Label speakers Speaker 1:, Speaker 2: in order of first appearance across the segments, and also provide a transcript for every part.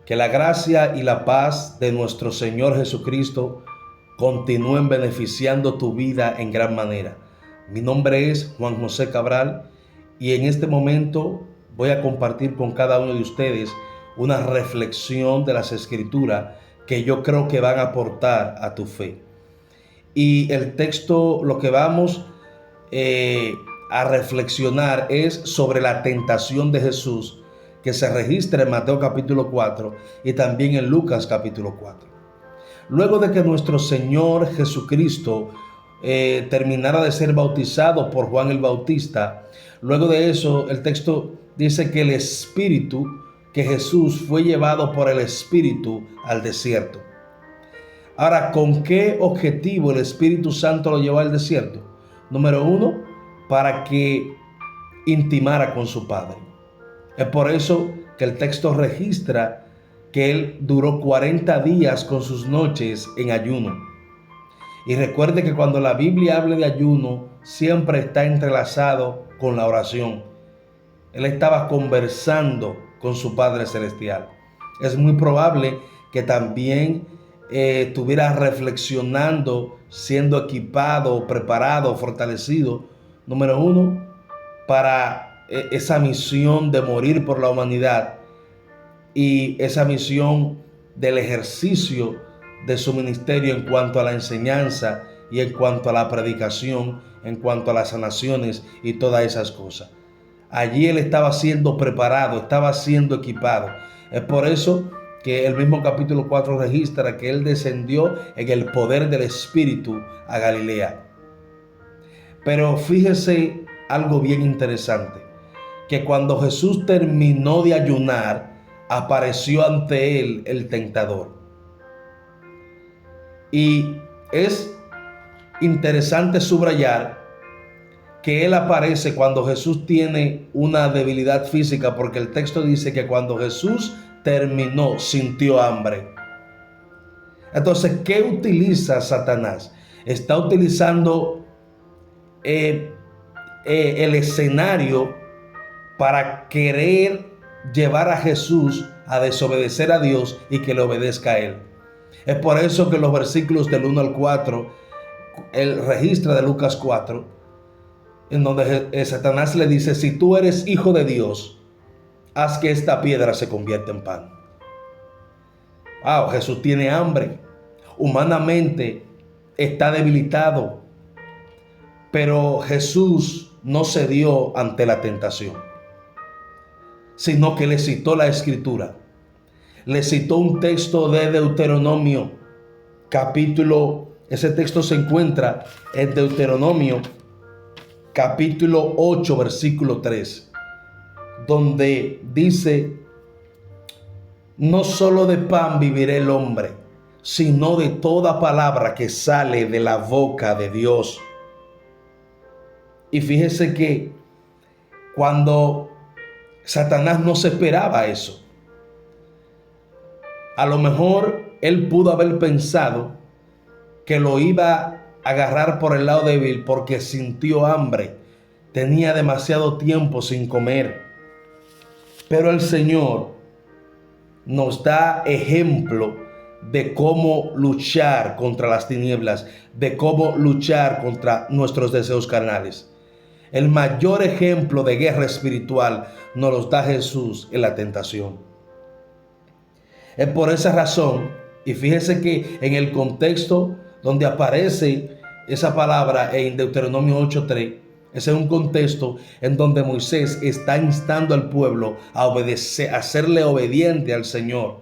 Speaker 1: Que la gracia y la paz de nuestro Señor Jesucristo continúen beneficiando tu vida en gran manera. Mi nombre es Juan José Cabral y en este momento voy a compartir con cada uno de ustedes una reflexión de las Escrituras que yo creo que van a aportar a tu fe. Y el texto, lo que vamos a reflexionar es sobre la tentación de Jesús, que se registra en Mateo capítulo 4 y también en Lucas capítulo 4. Luego de que nuestro Señor Jesucristo terminara de ser bautizado por Juan el Bautista, luego de eso el texto dice que el Espíritu, que Jesús fue llevado por el Espíritu al desierto. Ahora, ¿con qué objetivo el Espíritu Santo lo llevó al desierto? Número uno, para que intimara con su Padre. Es por eso que el texto registra que él duró 40 días con sus noches en ayuno. Y recuerde que cuando la Biblia habla de ayuno, siempre está entrelazado con la oración. Él estaba conversando con su Padre Celestial. Es muy probable que también estuviera reflexionando, siendo equipado, preparado, fortalecido, número uno, para esa misión de morir por la humanidad y esa misión del ejercicio de su ministerio en cuanto a la enseñanza y en cuanto a la predicación, en cuanto a las sanaciones y todas esas cosas. Allí él estaba siendo preparado, estaba siendo equipado. Es por eso que el mismo capítulo 4 registra que él descendió en el poder del Espíritu a Galilea. Pero fíjese algo bien interesante, que cuando Jesús terminó de ayunar, apareció ante él el tentador. Y es interesante subrayar que él aparece cuando Jesús tiene una debilidad física, porque el texto dice que cuando Jesús terminó, sintió hambre. Entonces, ¿qué utiliza Satanás? Está utilizando el escenario para querer llevar a Jesús a desobedecer a Dios y que le obedezca a él. Es por eso que los versículos del 1 al 4, él registra de Lucas 4, en donde Satanás le dice: si tú eres hijo de Dios, haz que esta piedra se convierta en pan. Jesús tiene hambre, humanamente está debilitado, pero Jesús no cedió ante la tentación, sino que le citó la Escritura. Le citó un texto de Deuteronomio, ese texto se encuentra en Deuteronomio, capítulo 8, versículo 3, donde dice: no solo de pan vivirá el hombre, sino de toda palabra que sale de la boca de Dios. Y fíjese que cuando Satanás no se esperaba eso, a lo mejor él pudo haber pensado que lo iba a agarrar por el lado débil porque sintió hambre, tenía demasiado tiempo sin comer. Pero el Señor nos da ejemplo de cómo luchar contra las tinieblas, de cómo luchar contra nuestros deseos carnales. El mayor ejemplo de guerra espiritual nos lo da Jesús en la tentación. Es por esa razón, y fíjese que en el contexto donde aparece esa palabra en Deuteronomio 8:3, ese es un contexto en donde Moisés está instando al pueblo a obedecer, a serle obediente al Señor,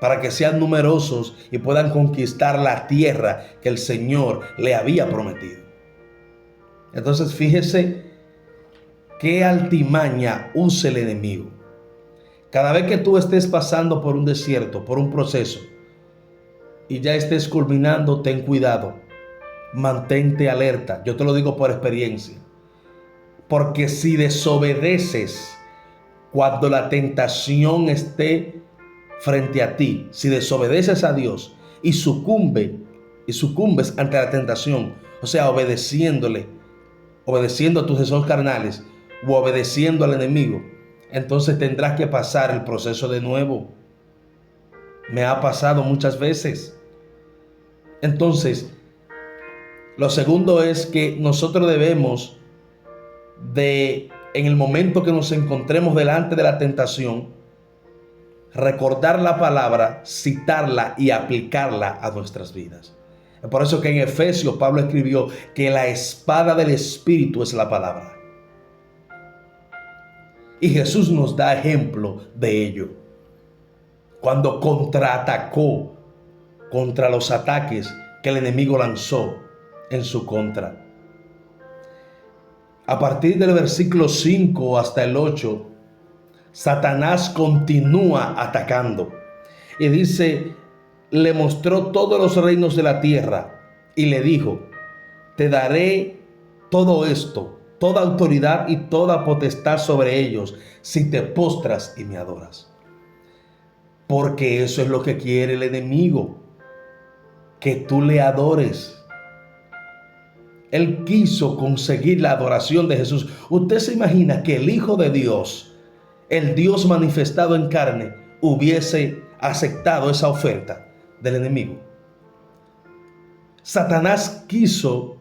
Speaker 1: para que sean numerosos y puedan conquistar la tierra que el Señor le había prometido. Entonces fíjese qué altimaña usa el enemigo. Cada vez que tú estés pasando por un desierto, por un proceso, y ya estés culminando, ten cuidado. Mantente alerta. Yo te lo digo por experiencia. Porque si desobedeces cuando la tentación esté frente a ti, si desobedeces a Dios y sucumbes ante la tentación, o sea, obedeciendo a tus deseos carnales o obedeciendo al enemigo, entonces tendrás que pasar el proceso de nuevo. Me ha pasado muchas veces. Entonces, lo segundo es que nosotros debemos en el momento que nos encontremos delante de la tentación, recordar la palabra, citarla y aplicarla a nuestras vidas. Es por eso que en Efesios Pablo escribió que la espada del Espíritu es la palabra. Y Jesús nos da ejemplo de ello. Cuando contraatacó contra los ataques que el enemigo lanzó en su contra. A partir del versículo 5 hasta el 8, Satanás continúa atacando. Y dice, le mostró todos los reinos de la tierra y le dijo, te daré todo esto, toda autoridad y toda potestad sobre ellos, si te postras y me adoras. Porque eso es lo que quiere el enemigo, que tú le adores. Él quiso conseguir la adoración de Jesús. ¿Usted se imagina que el Hijo de Dios, el Dios manifestado en carne, hubiese aceptado esa oferta del enemigo? Satanás quiso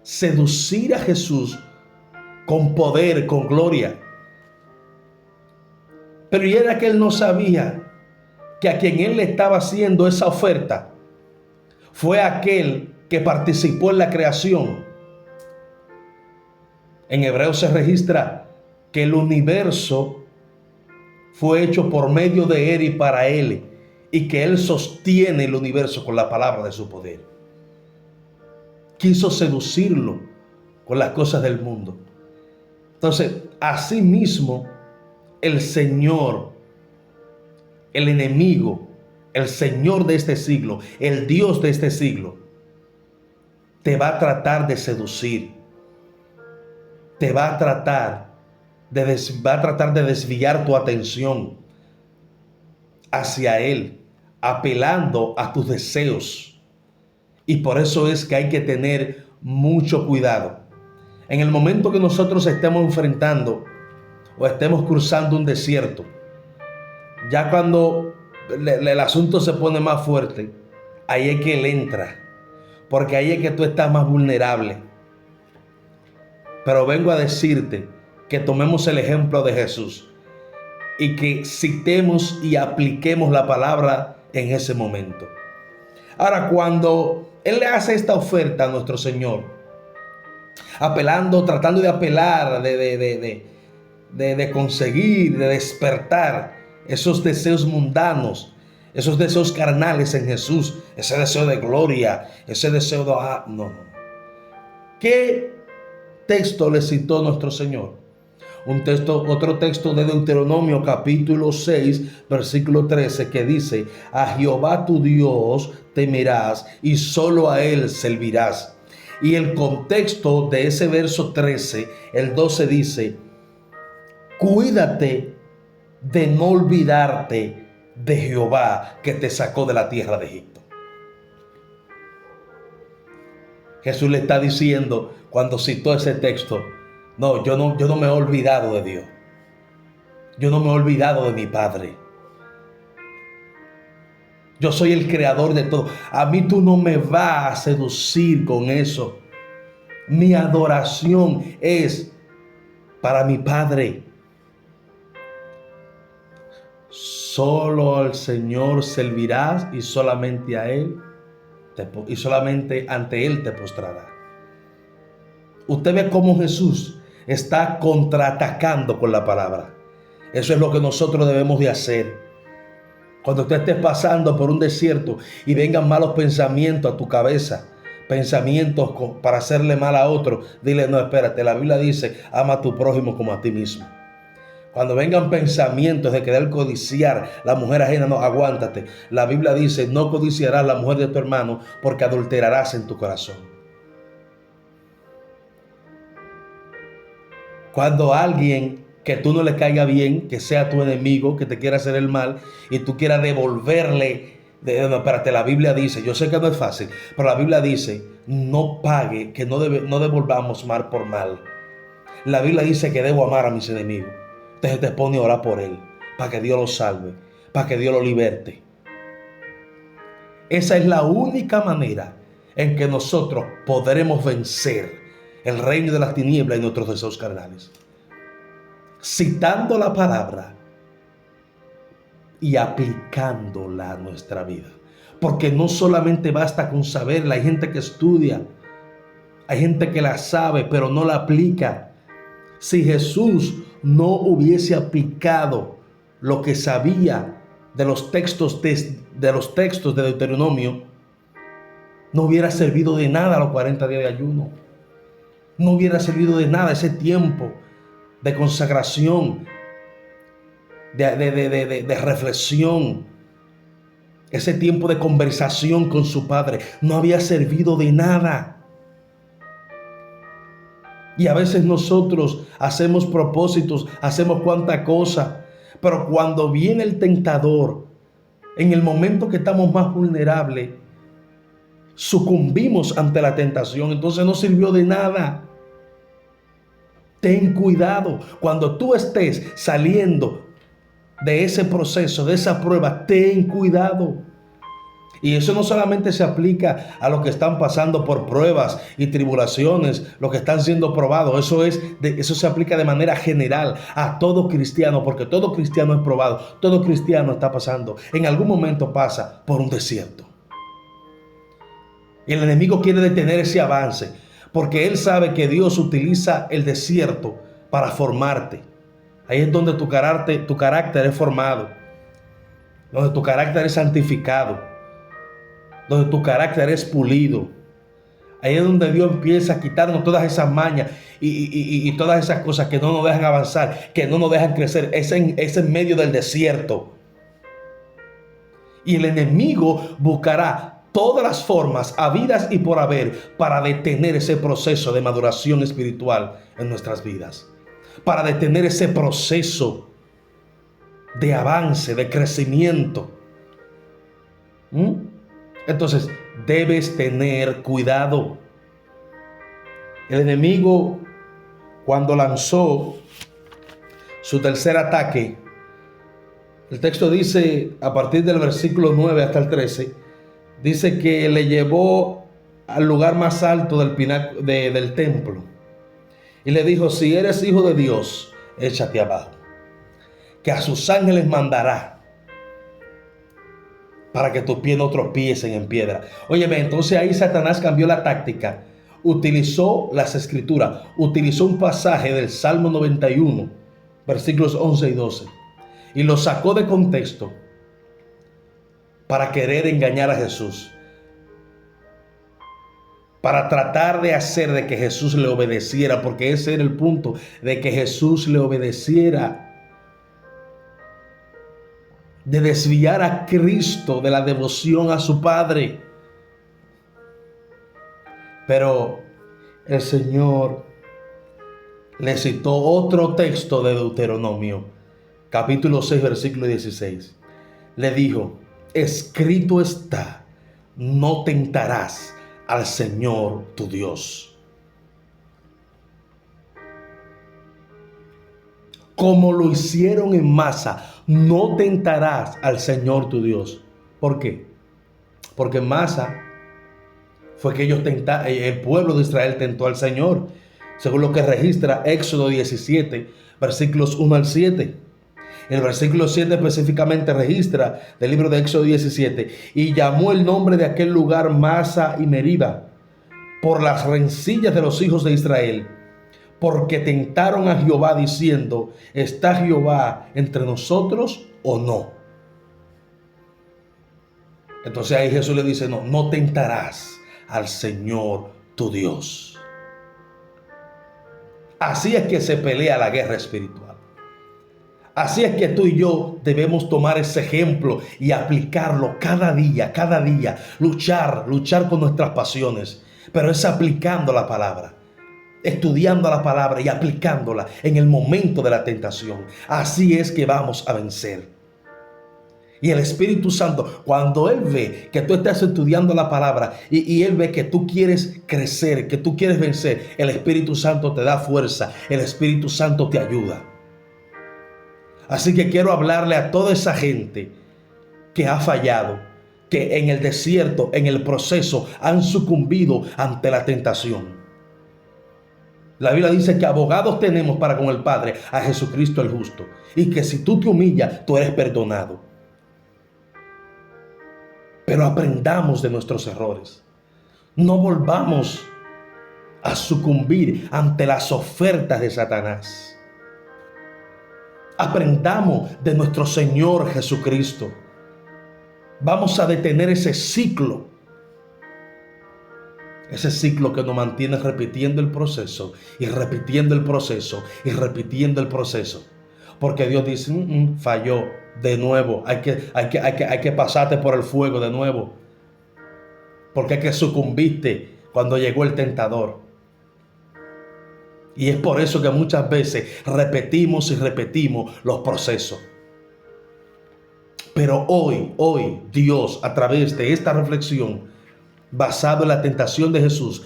Speaker 1: seducir a Jesús con poder, con gloria. Pero y era que él no sabía que a quien él le estaba haciendo esa oferta fue aquel que participó en la creación. En Hebreos se registra que el universo fue hecho por medio de él y para él, y que él sostiene el universo con la palabra de su poder. Quiso seducirlo con las cosas del mundo. Entonces, asimismo, el Señor, el enemigo, el Señor de este siglo, el Dios de este siglo, te va a tratar de seducir. Te va a tratar de desviar tu atención hacia Él, apelando a tus deseos. Y por eso es que hay que tener mucho cuidado. En el momento que nosotros estemos enfrentando o estemos cruzando un desierto, ya cuando el asunto se pone más fuerte, ahí es que Él entra, porque ahí es que tú estás más vulnerable. Pero vengo a decirte que tomemos el ejemplo de Jesús y que citemos y apliquemos la palabra en ese momento. Ahora, cuando Él le hace esta oferta a nuestro Señor, apelando, tratando de apelar, de conseguir, de despertar esos deseos mundanos, esos deseos carnales en Jesús, ese deseo de gloria, ese deseo de... no. ¿Qué texto le citó nuestro Señor? Otro texto de Deuteronomio capítulo 6 versículo 13, que dice, a Jehová tu Dios temerás y solo a Él servirás. Y el contexto de ese verso 13, el 12 dice, cuídate de no olvidarte de Jehová que te sacó de la tierra de Egipto. Jesús le está diciendo cuando citó ese texto, no, yo no me he olvidado de Dios. Yo no me he olvidado de mi Padre. Yo soy el creador de todo. A mí tú no me vas a seducir con eso. Mi adoración es para mi Padre. Solo al Señor servirás y solamente a Él y solamente ante Él te postrarás. Usted ve cómo Jesús está contraatacando con la palabra. Eso es lo que nosotros debemos de hacer. Cuando usted esté pasando por un desierto y vengan malos pensamientos a tu cabeza, pensamientos para hacerle mal a otro, dile, no, espérate, la Biblia dice, ama a tu prójimo como a ti mismo. Cuando vengan pensamientos de querer codiciar la mujer ajena, no, aguántate. La Biblia dice, no codiciarás la mujer de tu hermano porque adulterarás en tu corazón. Cuando alguien que tú no le caiga bien, que sea tu enemigo, que te quiera hacer el mal y tú quieras devolverle, no, espérate, la Biblia dice, yo sé que no es fácil, pero la Biblia dice, no pague, que no devolvamos mal por mal. La Biblia dice que debo amar a mis enemigos. Entonces te pone a orar por él, para que Dios lo salve, para que Dios lo liberte. Esa es la única manera en que nosotros podremos vencer el reino de las tinieblas y nuestros deseos carnales. Citando la palabra y aplicándola a nuestra vida. Porque no solamente basta con saberla. Hay gente que estudia, hay gente que la sabe, pero no la aplica. Si Jesús no hubiese aplicado lo que sabía de los textos de Deuteronomio, no hubiera servido de nada los 40 días de ayuno. No hubiera servido de nada ese tiempo de consagración, de reflexión, ese tiempo de conversación con su Padre. No había servido de nada. Y a veces nosotros hacemos propósitos, hacemos cuanta cosa, pero cuando viene el tentador, en el momento que estamos más vulnerables, sucumbimos ante la tentación. Entonces no sirvió de nada. Ten cuidado. Cuando tú estés saliendo de ese proceso, de esa prueba, ten cuidado. Y eso no solamente se aplica a los que están pasando por pruebas y tribulaciones, los que están siendo probados. Eso se aplica de manera general a todo cristiano, porque todo cristiano es probado. Todo cristiano está pasando. En algún momento pasa por un desierto. Y el enemigo quiere detener ese avance, porque él sabe que Dios utiliza el desierto para formarte. Ahí es donde tu carácter es formado, donde tu carácter es santificado, donde tu carácter es pulido. Ahí es donde Dios empieza a quitarnos todas esas mañas y todas esas cosas que no nos dejan avanzar, que no nos dejan crecer. Es en medio del desierto. Y el enemigo buscará todas las formas habidas y por haber para detener ese proceso de maduración espiritual en nuestras vidas, para detener ese proceso de avance, de crecimiento. Entonces debes tener cuidado. El enemigo, cuando lanzó su tercer ataque, el texto dice, a partir del versículo 9 hasta el 13, dice que le llevó al lugar más alto del templo y le dijo: si eres hijo de Dios, échate abajo, que a sus ángeles mandará para que tus pies no tropiecen en piedra. Óyeme, entonces ahí Satanás cambió la táctica, utilizó las escrituras, utilizó un pasaje del Salmo 91, versículos 11 y 12, y lo sacó de contexto para querer engañar a Jesús, para tratar de hacer de que Jesús le obedeciera, porque ese era el punto, de que Jesús le obedeciera, de desviar a Cristo de la devoción a su Padre. Pero el Señor le citó otro texto de Deuteronomio, capítulo 6, versículo 16. Le dijo: escrito está, no tentarás al Señor tu Dios. Como lo hicieron en Masa, no tentarás al Señor tu Dios. ¿Por qué? Porque en Masa fue que el pueblo de Israel tentó al Señor, según lo que registra Éxodo 17, versículos 1 al 7. El versículo 7 específicamente registra del libro de Éxodo 17: y llamó el nombre de aquel lugar Masa y Meriba, por las rencillas de los hijos de Israel, porque tentaron a Jehová diciendo: ¿está Jehová entre nosotros o no? Entonces ahí Jesús le dice: no tentarás al Señor tu Dios. Así es que se pelea la guerra espiritual. Así es que tú y yo debemos tomar ese ejemplo y aplicarlo cada día, luchar con nuestras pasiones, pero es aplicando la palabra, estudiando la palabra y aplicándola en el momento de la tentación. Así es que vamos a vencer. Y el Espíritu Santo, cuando Él ve que tú estás estudiando la palabra y Él ve que tú quieres crecer, que tú quieres vencer, el Espíritu Santo te da fuerza, el Espíritu Santo te ayuda. Así que quiero hablarle a toda esa gente que ha fallado, que en el desierto, en el proceso, han sucumbido ante la tentación. La Biblia dice que abogados tenemos para con el Padre, a Jesucristo el justo, y que si tú te humillas, tú eres perdonado. Pero aprendamos de nuestros errores. No volvamos a sucumbir ante las ofertas de Satanás. Aprendamos de nuestro Señor Jesucristo. Vamos a detener ese ciclo que nos mantiene repitiendo el proceso y repitiendo el proceso y repitiendo el proceso. Porque Dios dice, falló, de nuevo, hay que pasarte por el fuego de nuevo. Porque es que sucumbiste cuando llegó el tentador. Y es por eso que muchas veces repetimos y repetimos los procesos. Pero hoy Dios, a través de esta reflexión, basado en la tentación de Jesús,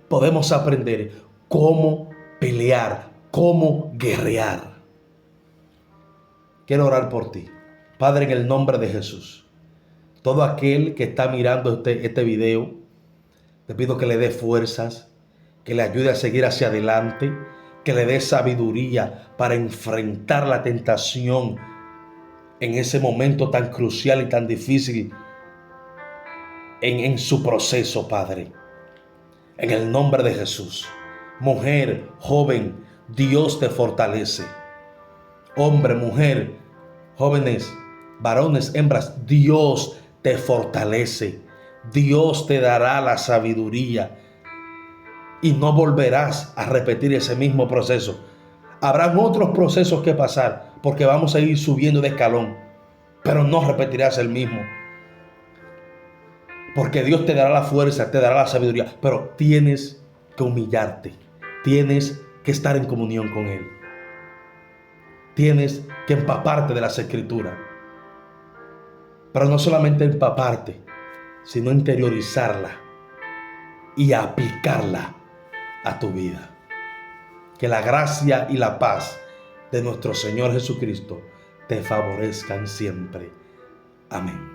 Speaker 1: podemos aprender cómo pelear, cómo guerrear. Quiero orar por ti. Padre, en el nombre de Jesús, todo aquel que está mirando este video, te pido que le dé fuerzas, que le ayude a seguir hacia adelante, que le dé sabiduría para enfrentar la tentación en ese momento tan crucial y tan difícil en su proceso, Padre. En el nombre de Jesús. Mujer, joven, Dios te fortalece. Hombre, mujer, jóvenes, varones, hembras, Dios te fortalece. Dios te dará la sabiduría y no volverás a repetir ese mismo proceso. Habrán otros procesos que pasar porque vamos a ir subiendo de escalón, pero no repetirás el mismo. Porque Dios te dará la fuerza, te dará la sabiduría, pero tienes que humillarte, tienes que estar en comunión con Él. Tienes que empaparte de las Escrituras. Pero no solamente empaparte, sino interiorizarla y aplicarla a tu vida. Que la gracia y la paz de nuestro Señor Jesucristo te favorezcan siempre. Amén.